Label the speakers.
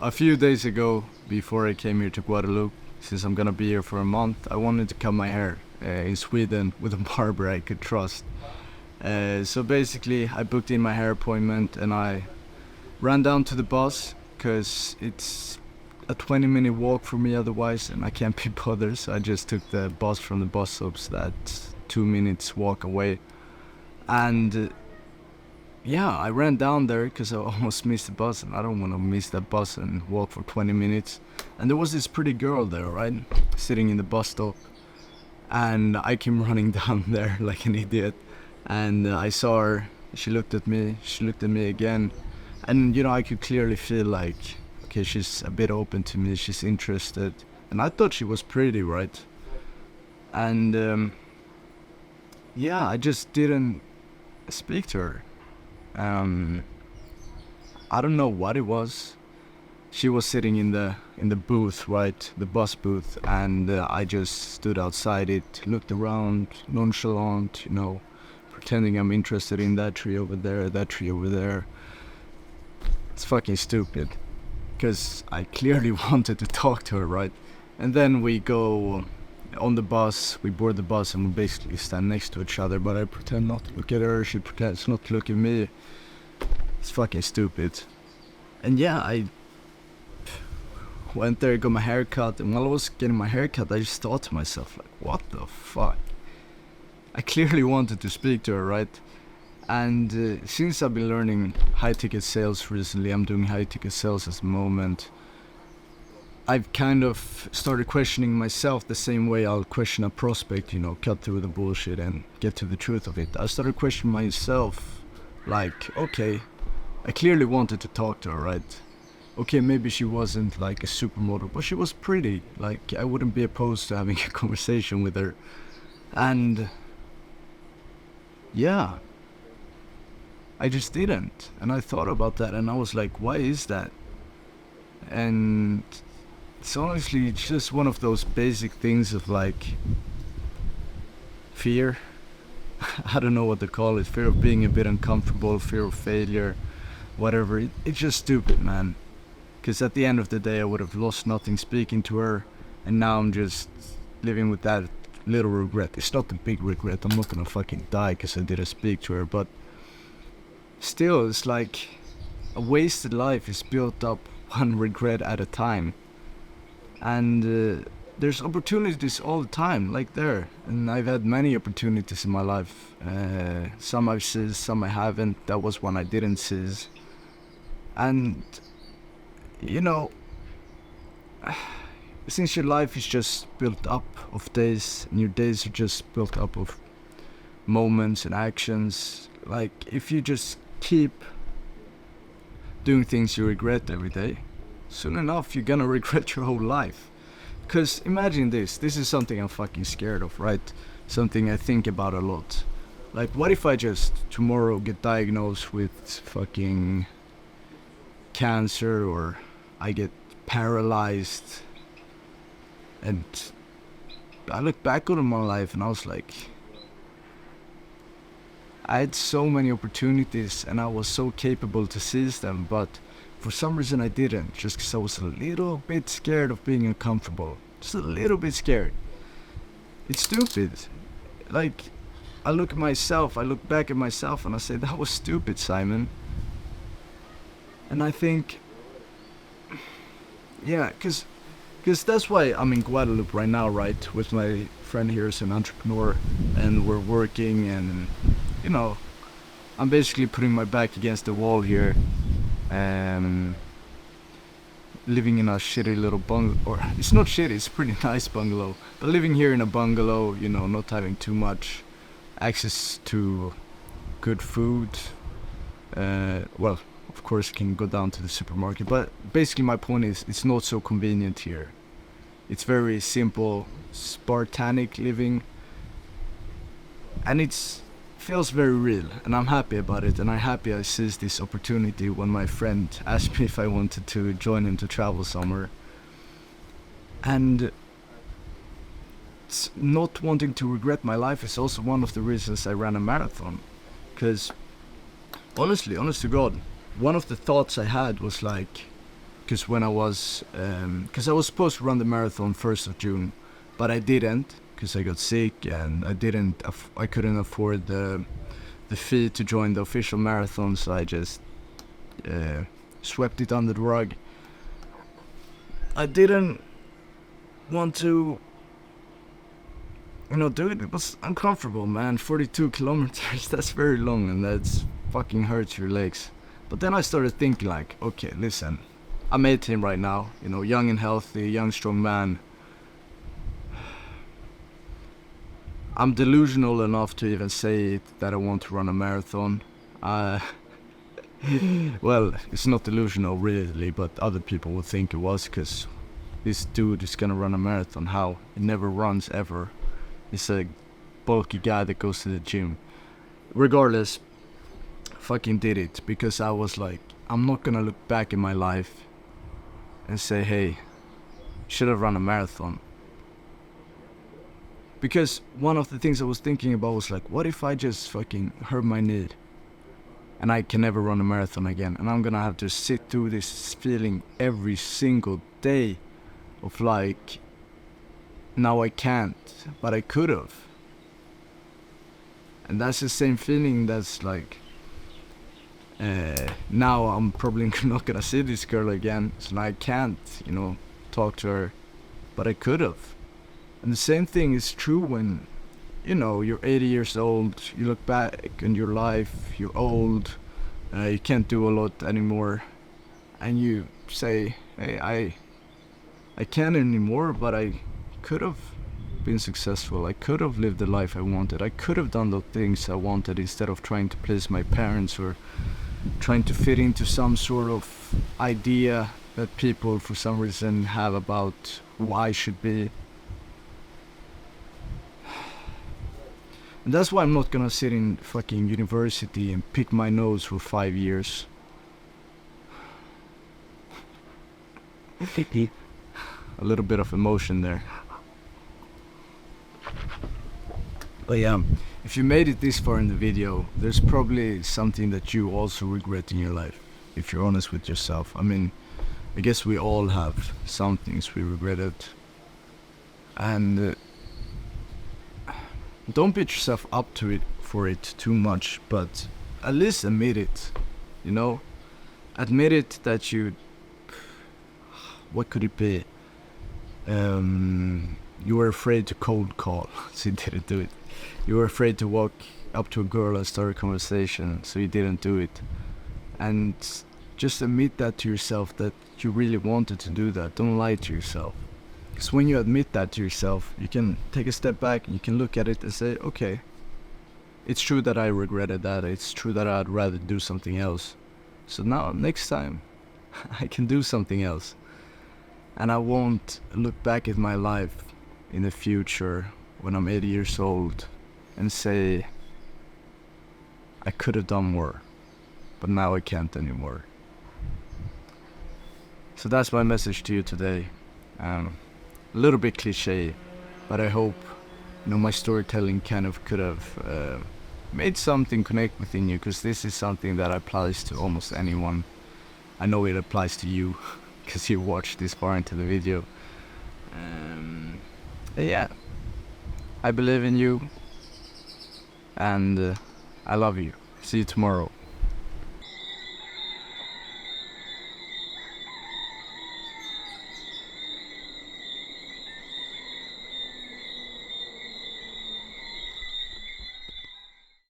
Speaker 1: A few days ago, before I came here to Guadeloupe, since I'm gonna be here for a month, I wanted to cut my hair in Sweden with a barber I could trust. So basically, I booked in my hair appointment and I ran down to the bus because it's a 20-minute walk for me otherwise, and I can't be bothered. So I just took the bus from the bus stops that's 2 minutes walk away, and yeah, I ran down there because I almost missed the bus, and I don't want to miss that bus and walk for 20 minutes. And there was this pretty girl there, right, sitting in the bus stop, and I came running down there like an idiot. And I saw her. She looked at me. She looked at me again, and I could clearly feel like, okay, she's a bit open to me. She's interested, and I thought she was pretty, right? And yeah, I just didn't speak to her. Um, I don't know what it was. She was sitting in the booth, right, the bus booth, and I just stood outside it, looked around, nonchalant, pretending I'm interested in that tree over there, that tree over there. It's fucking stupid, because I clearly wanted to talk to her, right? And then we go on the bus, we board the bus, and we basically stand next to each other, but I pretend not to look at her, she pretends not to look at me. It's fucking stupid. And yeah, I went there, got my hair cut, and while I was getting my hair cut, I just thought to myself, like, what the fuck? I clearly wanted to speak to her, right? And since I've been learning high-ticket sales recently, I'm doing high-ticket sales at the moment, I've kind of started questioning myself the same way I'll question a prospect, cut through the bullshit and get to the truth of it. I started questioning myself, like, okay, I clearly wanted to talk to her, right? Okay, maybe she wasn't like a supermodel, but she was pretty. Like, I wouldn't be opposed to having a conversation with her. And yeah, I just didn't. And I thought about that, and I was like, why is that? And it's honestly just one of those basic things of like fear. I don't know what to call it. Fear of being a bit uncomfortable, fear of failure, whatever. It's just stupid, man. Because at the end of the day, I would have lost nothing speaking to her, and now I'm just living with that little regret. It's not a big regret. I'm not gonna fucking die because I didn't speak to her, but still, it's like a wasted life is built up one regret at a time. And there's opportunities all the time, like there. And I've had many opportunities in my life. Some I've seized, some I haven't. That was one I didn't seize. And, since your life is just built up of days, and your days are just built up of moments and actions, like, if you just keep doing things you regret every day, soon enough you're gonna regret your whole life. Because imagine this is something I'm fucking scared of, right? Something I think about a lot. Like, what if I just tomorrow get diagnosed with fucking cancer, or I get paralyzed, and I look back on my life and I was like, I had so many opportunities and I was so capable to seize them, but for some reason I didn't, just because I was a little bit scared of being uncomfortable. Just a little bit scared. It's stupid. Like, I look back at myself and I say, that was stupid, Simon. And I think, yeah, because that's why I'm in Guadeloupe right now, right? With my friend here who's an entrepreneur, and we're working, and, I'm basically putting my back against the wall here. Living in a shitty little bungalow, or it's not shitty, it's a pretty nice bungalow, but living here in a bungalow, not having too much access to good food. Well, of course you can go down to the supermarket, but basically my point is, it's not so convenient here. It's very simple, Spartanic living, and it's feels very real, and I'm happy about it, and I'm happy I seized this opportunity when my friend asked me if I wanted to join him to travel somewhere. And not wanting to regret my life is also one of the reasons I ran a marathon. Because honestly, honest to God, one of the thoughts I had was like, Because when I was, because I was supposed to run the marathon 1st of June, but I didn't because I got sick and I couldn't afford the fee to join the official marathon, so I just swept it under the rug. I didn't want to, do it. It was uncomfortable, man. 42 kilometers, that's very long, and that's fucking hurts your legs. But then I started thinking like, okay, listen, I'm 18 right now, young and healthy, young, strong man. I'm delusional enough to even say it, that I want to run a marathon. Well, it's not delusional really, but other people would think it was, because this dude is gonna run a marathon. How? He never runs ever. He's a bulky guy that goes to the gym. Regardless, fucking did it, because I was like, I'm not gonna look back in my life and say, hey, should have run a marathon. Because one of the things I was thinking about was like, what if I just fucking hurt my knee and I can never run a marathon again, and I'm gonna have to sit through this feeling every single day of like, now I can't, but I could have. And that's the same feeling that's like, now I'm probably not gonna see this girl again, so now I can't, talk to her, but I could have. And the same thing is true when, you're 80 years old, you look back in your life, you're old, you can't do a lot anymore, and you say, hey, I can't anymore, but I could have been successful, I could have lived the life I wanted, I could have done the things I wanted instead of trying to please my parents or trying to fit into some sort of idea that people for some reason have about who I should be. And that's why I'm not gonna sit in fucking university and pick my nose for 5 years. A little bit of emotion there. But yeah, if you made it this far in the video, there's probably something that you also regret in your life, if you're honest with yourself. I mean, I guess we all have some things we regretted. And don't beat yourself up to it for it too much, but at least admit it, Admit it that what could it be? You were afraid to cold call, so you didn't do it. You were afraid to walk up to a girl and start a conversation, so you didn't do it. And just admit that to yourself, that you really wanted to do that. Don't lie to yourself. Because when you admit that to yourself, you can take a step back and you can look at it and say, okay, it's true that I regretted that. It's true that I'd rather do something else. So now, next time, I can do something else. And I won't look back at my life in the future when I'm 80 years old and say, I could have done more, but now I can't anymore. So that's my message to you today. A little bit cliche, but I hope my storytelling kind of could have made something connect within you, because this is something that applies to almost anyone. I know it applies to you because you watched this far into the video. Yeah, I believe in you, and I love you. See you tomorrow.